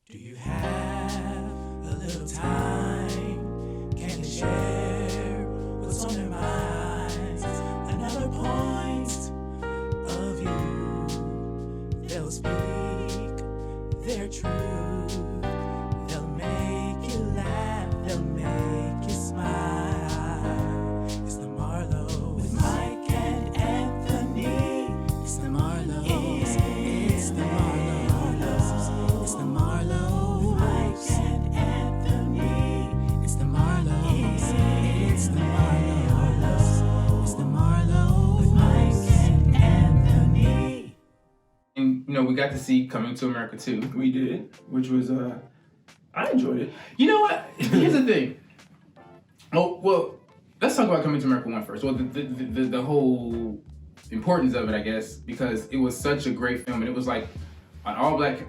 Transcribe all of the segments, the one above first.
Do you have a little time? Can you share what's on your minds? Another point of view. They'll speak their truth. They'll make you laugh. They'll make you smile. It's the Marlows with Mike and Anthony. It's the Marlows. It's the Marlows. It's the Marlows with Mike and Anthony. It's the Marlows. It's the Marlows. It's the Marlows with Mike and Anthony. And we got to see Coming to America 2. We did, which was I enjoyed it. You know what? Here's the thing. Oh well, let's talk about Coming to America 1 first. Well, the whole importance of it, I guess, because it was such a great film, and it was like an all black,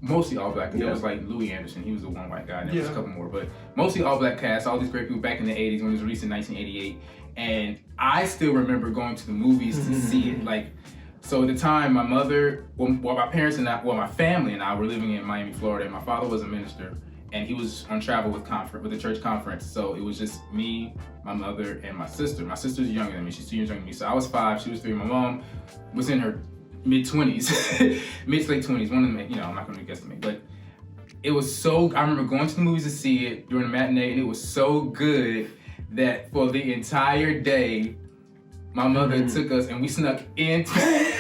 mostly all black. There was like Louis Anderson, he was the one white guy, and there was a couple more, but mostly all black cast. All these great people back in the '80s when it was released in 1988, and I still remember going to the movies to see it. Like, so at the time, my mother, my parents and my family and I were living in Miami, Florida, and my father was a minister, and he was on travel with a church conference. So it was just me, my mother, and my sister. My sister's younger than me. She's 2 years younger than me. So I was 5, she was 3. My mom was in her mid-20s, mid to late 20s. One of them, I'm not going to guesstimate, but it was so. I remember going to the movies to see it during the matinee, and it was so good that for the entire day, my mother took us and we snuck in.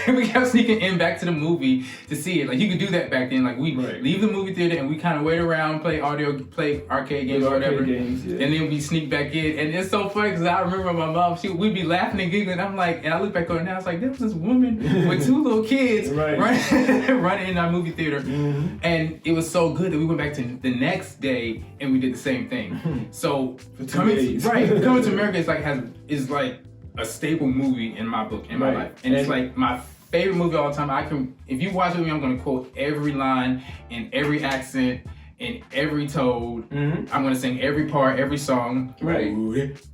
We kept sneaking in back to the movie to see it. Like, you could do that back then. Like, we'd leave the movie theater and we kind of wait around, play arcade games or whatever. Games, yeah. And then we sneak back in. And it's so funny because I remember my mom, we'd be laughing and giggling. I'm like, and I look back on it now, I was like, there was this woman with 2 little kids running in our movie theater. And it was so good that we went back to the next day and we did the same thing. So Coming to America is like a staple movie in my book, in my life. And it's like my favorite movie of all time. If you watch it with me, I'm gonna quote every line in every accent, in every tone. I'm gonna sing every part, every song. Right.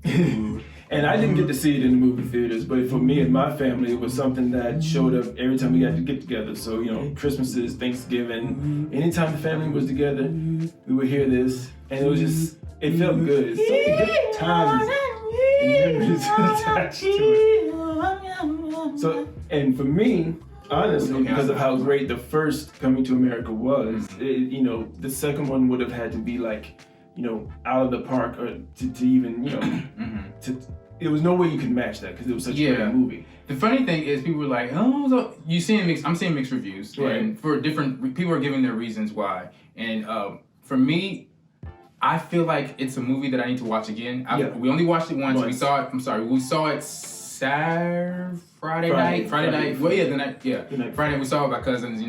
And I didn't get to see it in the movie theaters, but for me and my family, it was something that showed up every time we got to get together. So, Christmases, Thanksgiving, anytime the family was together, we would hear this, and it felt good. It's such a good time. And memories attached to it. So, and for me, honestly, because of how great the first Coming to America was, the second one would have had to be like, out of the park, or to even, there was no way you could match that because it was such a great movie. The funny thing is, people were like, "Oh, I'm seeing mixed reviews, and for different people are giving their reasons why." And for me, I feel like it's a movie that I need to watch again. We only watched it once. We saw it. We saw it Friday night. Well, the night. Friday. We saw it with my cousins.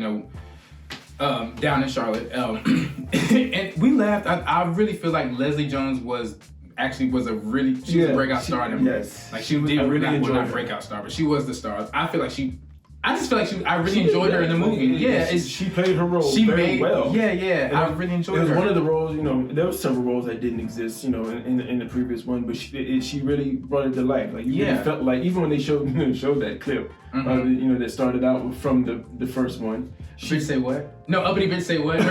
Down in Charlotte, and we laughed. I really feel like Leslie Jones was a breakout star in the movie. Yes, like she did really not breakout star, but she was the star. I really enjoyed her in the movie. She played her role very well. Yeah. I really enjoyed her. It was one of the roles, there were several roles that didn't exist, in the previous one, but she really brought it to life. Like, you really felt like, even when they showed that clip, that started out from the first one. Bitch say what? No, uppity bitch say what? It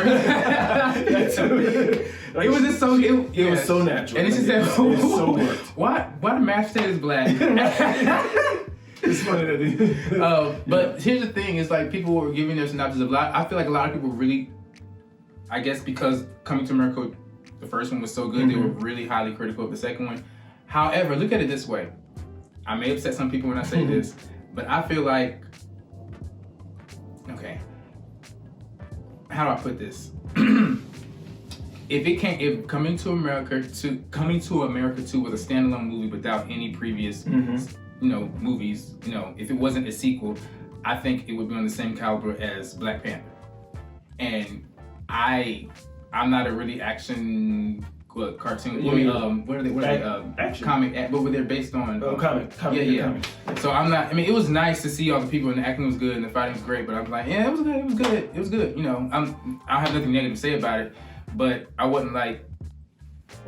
was just so. It was so natural. And she said, it so worked. Why the mashed potato is black? It's funny that but here's the thing: is like people were giving their synopsis of I feel like a lot of people really, I guess because Coming to America, the first one was so good, they were really highly critical of the second one. However, look at it this way: I may upset some people when I say this, but I feel like, okay, how do I put this? If Coming to America 2 was a standalone movie without any previous movies, if it wasn't a sequel, I think it would be on the same caliber as Black Panther. And I'm not a really action cartoon. What are they? Action. Comic, but they're based on comic. Comic. So I'm not. I mean, it was nice to see all the people, and the acting was good, and the fighting was great. But I'm like, it was good. I have nothing negative to say about it, but I wasn't like,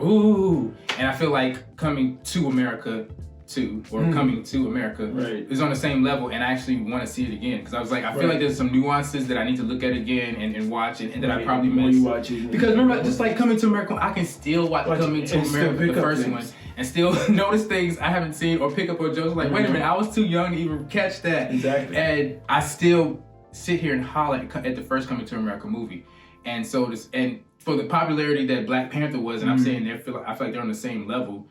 ooh. And I feel like Coming to America to or Coming to America is on the same level, and I actually want to see it again because I was like, I feel like there's some nuances that I need to look at again and watch it, and that I probably missed. You watch it, because remember, just like Coming to America, I can still watch Coming to America, the first one, and still notice things I haven't seen or pick up on jokes. Like, wait a minute, I was too young to even catch that. Exactly. And I still sit here and holler at the first Coming to America movie, and so this and for the popularity that Black Panther was, and I'm saying I feel like they're on the same level.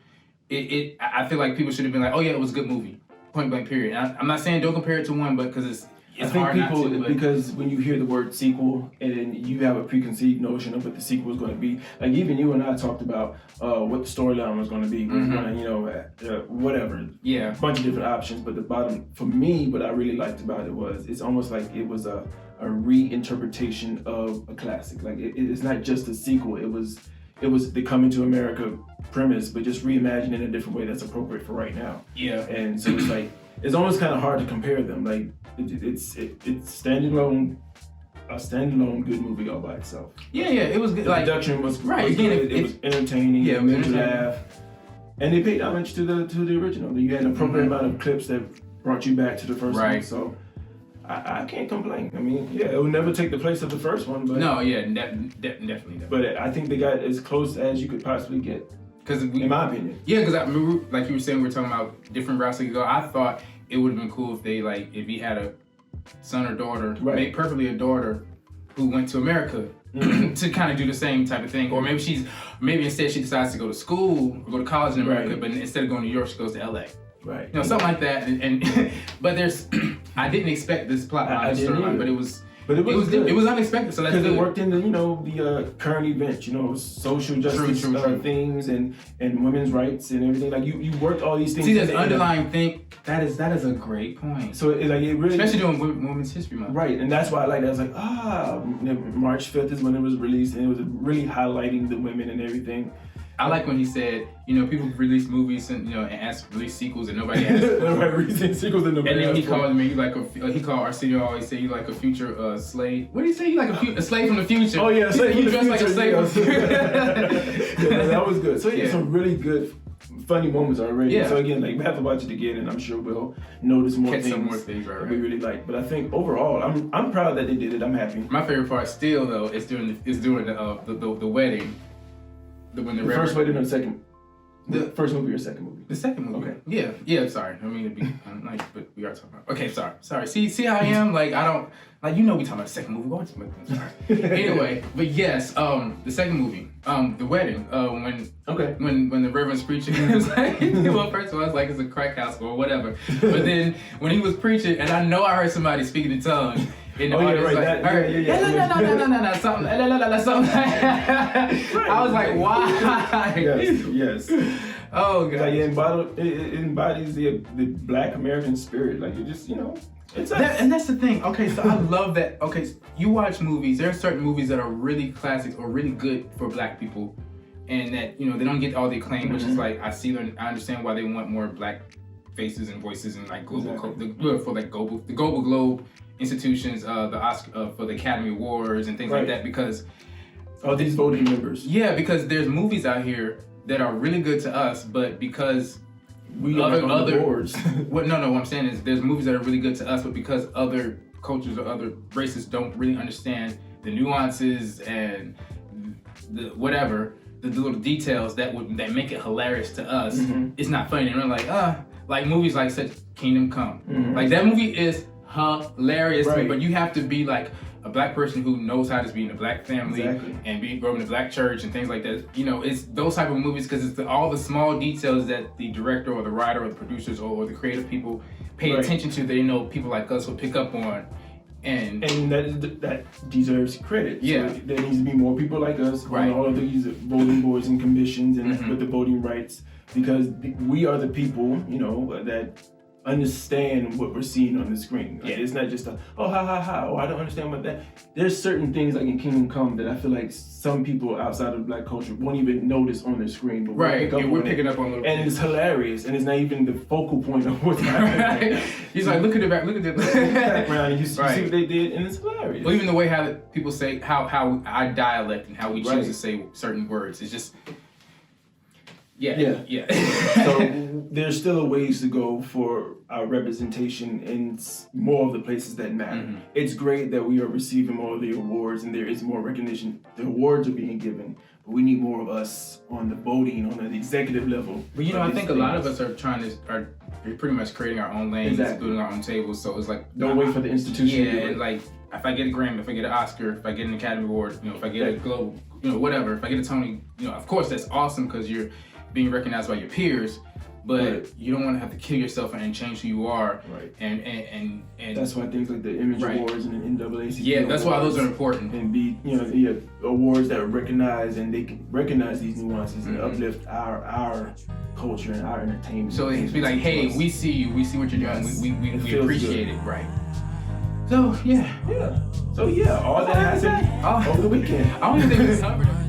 I feel like people should have been like, oh yeah, it was a good movie, point blank period. I'm not saying don't compare it to one, but because it's hard not to. Because when you hear the word sequel and you have a preconceived notion of what the sequel is going to be, like even you and I talked about what the storyline was going to be, whatever. Yeah. A bunch of different options, but the bottom, for me, what I really liked about it was it's almost like it was a reinterpretation of a classic. Like it's not just a sequel. It was the Coming to America premise, but just reimagined in a different way that's appropriate for right now. Yeah. And so it's like it's almost kind of hard to compare them. Like it's standalone, a standalone good movie all by itself. Yeah, it was good. The production was right. Was good. It was entertaining. Yeah, it made you laugh. And they paid homage to the original. You had an appropriate amount of clips that brought you back to the first one. So I can't complain. I mean, yeah, it would never take the place of the first one, but no, yeah, definitely. But I think they got as close as you could possibly get. In my opinion. Yeah, because I remember, like you were saying, we were talking about different routes to go. I thought it would have been cool if if he had a son or daughter, preferably a daughter, who went to America to kind of do the same type of thing, or maybe instead she decides to go to school or go to college in America, but instead of going to New York, she goes to LA. Right. You know, something like that. And but I didn't expect this plot line, storyline, but it was unexpected. So that's good. It worked in the current events, social justice things and women's rights and everything. Like you worked all these things. See, there's underlying thing. That is a great point. So it really, especially during Women's History Month. Right, and that's why I like that. I was like, March 5th is when it was released, and it was really highlighting the women and everything. I like when he said, people release movies and release sequels and nobody asked. Nobody released sequels and nobody. And then he called me he called Arsenio, always say you like a future slave. What did he say? You like a slave from the future? Oh yeah, slave from the future. Like a slave from the future. Yeah, that was good. So some really good, funny moments already. Yeah. So again, we have to watch it again, and I'm sure we'll notice more things that we really like. But I think overall, I'm proud that they did it. I'm happy. My favorite part still though is during the wedding. When the first wedding or the second? The first movie or second movie? The second movie. Okay. Yeah. Sorry, I mean to be nice, but we are talking about. Okay, sorry. See how I am? Like I don't we talking about the second movie. What's my sorry. Anyway, but yes, the second movie, the wedding, when the reverend's preaching, it was like, well, first of all, it's like it's a crack house or whatever. But then when he was preaching, and I know I heard somebody speaking in tongues. In the audience, no, something. I was like, why? Yes. Oh god. Like it embodies the Black American spirit. Like it just, it's and that's the thing. Okay, so I love that. Okay, so you watch movies. There are certain movies that are really classics or really good for Black people, and that they don't get all the acclaim, which is like I understand why they want more Black faces and voices and like global the Global Globe institutions, the Oscar for the Academy Awards and things like that, because all these voting members. Yeah, because there's movies out here that are really good to us, but because we are on the boards. What I'm saying is there's movies that are really good to us, but because other cultures or other races don't really understand the nuances and the little details that make it hilarious to us, it's not funny. And we're like movies like such Kingdom Come. Like that movie is hilarious, but you have to be like a Black person who knows how to be in a Black family and being grown in a Black church and things like that. It's those type of movies because it's all the small details that the director or the writer or the producers or the creative people pay attention to. That people like us will pick up on, and that deserves credit. Yeah, so there needs to be more people like us on all of these voting boards and commissions and with the voting rights, because we are the people that understand what we're seeing on the screen. It's not just I don't understand what that. There's certain things like in Kingdom Come that I feel like some people outside of Black culture won't even notice on the screen, but we're picking up on it, and it's hilarious, and it's not even the focal point of what's happening. He's like, look at the background, you see what they did, and it's hilarious. Well, even the way how people say how our dialect and how we choose to say certain words, it's just. Yeah. So there's still a ways to go for our representation in more of the places that matter. Mhm. It's great that we are receiving more of the awards and there is more recognition. The awards are being given, but we need more of us on the voting, on the executive level. But I think a lot of us are we're pretty much creating our own lanes, building our own tables. So it's like don't wait for the institution. Yeah, and like if I get a Grammy, if I get an Oscar, if I get an Academy Award, if I get a Globe, whatever, if I get a Tony, of course that's awesome because you're being recognized by your peers. But you don't want to have to kill yourself and change who you are. Right. And that's why things like the Image Awards and the NAACP. Yeah, that's why those are important. And the awards that recognize and they can recognize these nuances and uplift our culture and our entertainment. So it's be like, hey, we see you, we see what you're doing, we appreciate it, right? So yeah. So all that happened over the weekend. I don't even think we covered it.